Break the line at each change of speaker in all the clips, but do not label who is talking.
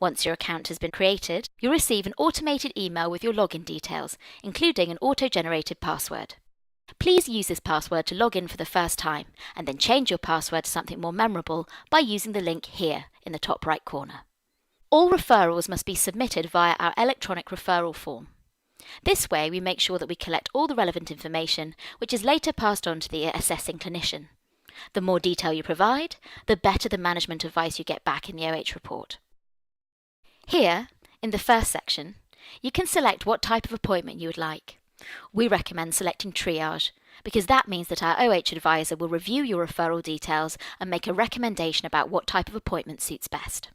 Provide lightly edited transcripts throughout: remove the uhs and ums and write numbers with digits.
Once your account has been created, you'll receive an automated email with your login details, including an auto-generated password. Please use this password to log in for the first time, and then change your password to something more memorable by using the link here in the top right corner. All referrals must be submitted via our electronic referral form. This way, we make sure that we collect all the relevant information, which is later passed on to the assessing clinician. The more detail you provide, the better the management advice you get back in the OH report. Here, in the first section, you can select what type of appointment you would like. We recommend selecting triage, because that means that our OH advisor will review your referral details and make a recommendation about what type of appointment suits best.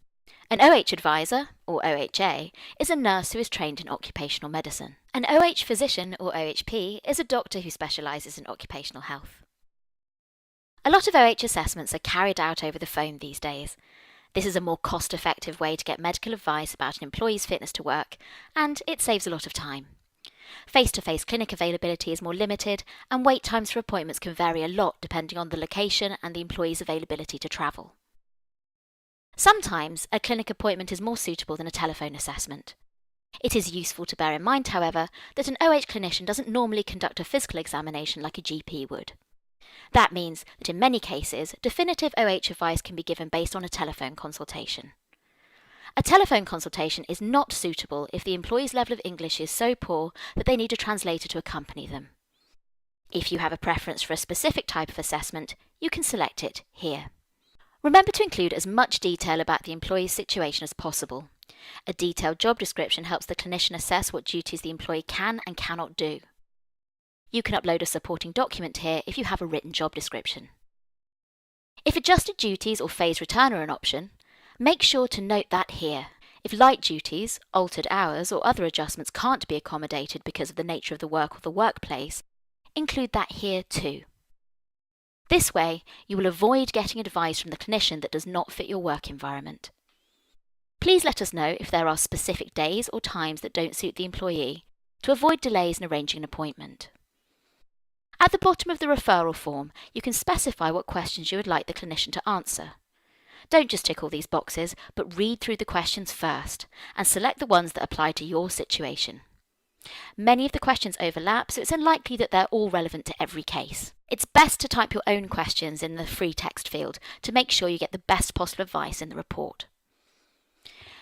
An OH advisor, or OHA, is a nurse who is trained in occupational medicine. An OH physician, or OHP, is a doctor who specialises in occupational health. A lot of OH assessments are carried out over the phone these days. This is a more cost-effective way to get medical advice about an employee's fitness to work, and it saves a lot of time. Face-to-face clinic availability is more limited, and wait times for appointments can vary a lot depending on the location and the employee's availability to travel. Sometimes a clinic appointment is more suitable than a telephone assessment. It is useful to bear in mind, however, that an OH clinician doesn't normally conduct a physical examination like a GP would. That means that in many cases, definitive OH advice can be given based on a telephone consultation. A telephone consultation is not suitable if the employee's level of English is so poor that they need a translator to accompany them. If you have a preference for a specific type of assessment, you can select it here. Remember to include as much detail about the employee's situation as possible. A detailed job description helps the clinician assess what duties the employee can and cannot do. You can upload a supporting document here if you have a written job description. If adjusted duties or phased return are an option, make sure to note that here. If light duties, altered hours, or other adjustments can't be accommodated because of the nature of the work or the workplace, include that here too. This way, you will avoid getting advice from the clinician that does not fit your work environment. Please let us know if there are specific days or times that don't suit the employee to avoid delays in arranging an appointment. At the bottom of the referral form, you can specify what questions you would like the clinician to answer. Don't just tick all these boxes, but read through the questions first and select the ones that apply to your situation. Many of the questions overlap, so it's unlikely that they're all relevant to every case. It's best to type your own questions in the free text field to make sure you get the best possible advice in the report.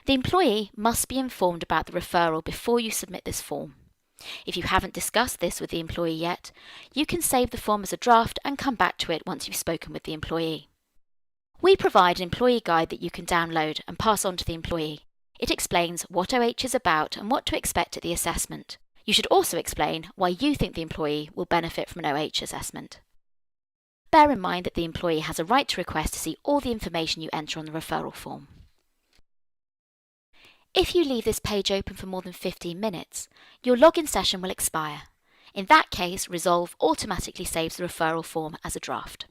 The employee must be informed about the referral before you submit this form. If you haven't discussed this with the employee yet, you can save the form as a draft and come back to it once you've spoken with the employee. We provide an employee guide that you can download and pass on to the employee. It explains what OH is about and what to expect at the assessment. You should also explain why you think the employee will benefit from an OH assessment. Bear in mind that the employee has a right to request to see all the information you enter on the referral form. If you leave this page open for more than 15 minutes, your login session will expire. In that case, Resolve automatically saves the referral form as a draft.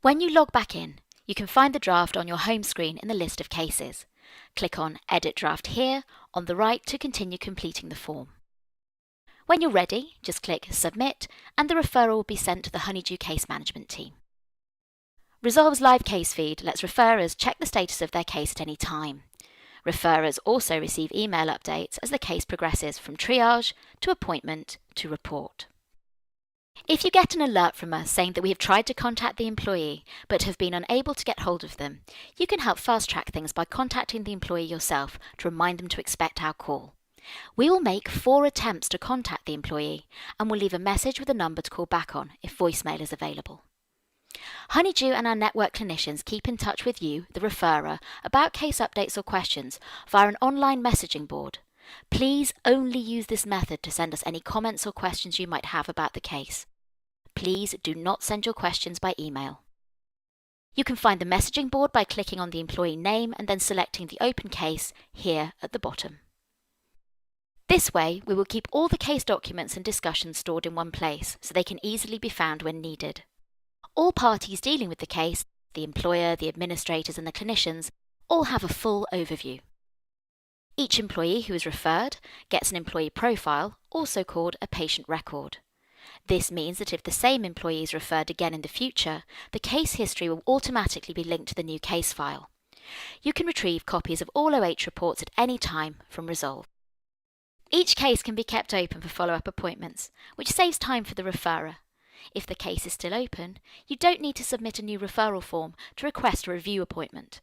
When you log back in, you can find the draft on your home screen in the list of cases. Click on Edit Draft here on the right to continue completing the form. When you're ready, just click Submit and the referral will be sent to the Honeydew Case Management team. Resolve's live case feed lets referrers check the status of their case at any time. Referrers also receive email updates as the case progresses from triage to appointment to report. If you get an alert from us saying that we have tried to contact the employee but have been unable to get hold of them, you can help fast-track things by contacting the employee yourself to remind them to expect our call. We will make 4 attempts to contact the employee and will leave a message with a number to call back on if voicemail is available. Honeydew and our network clinicians keep in touch with you, the referrer, about case updates or questions via an online messaging board. Please only use this method to send us any comments or questions you might have about the case. Please do not send your questions by email. You can find the messaging board by clicking on the employee name and then selecting the open case here at the bottom. This way, we will keep all the case documents and discussions stored in one place so they can easily be found when needed. All parties dealing with the case, the employer, the administrators and the clinicians, all have a full overview. Each employee who is referred gets an employee profile, also called a patient record. This means that if the same employee is referred again in the future, the case history will automatically be linked to the new case file. You can retrieve copies of all OH reports at any time from Resolve. Each case can be kept open for follow-up appointments, which saves time for the referrer. If the case is still open, you don't need to submit a new referral form to request a review appointment.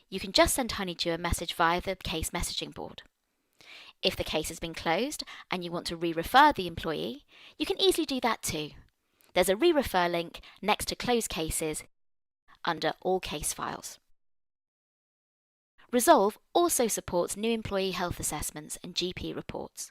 You can just send Honeydew a message via the case messaging board. If the case has been closed and you want to re-refer the employee, you can easily do that too. There's a re-refer link next to Closed Cases under All Case Files. Resolve also supports new employee health assessments and GP reports.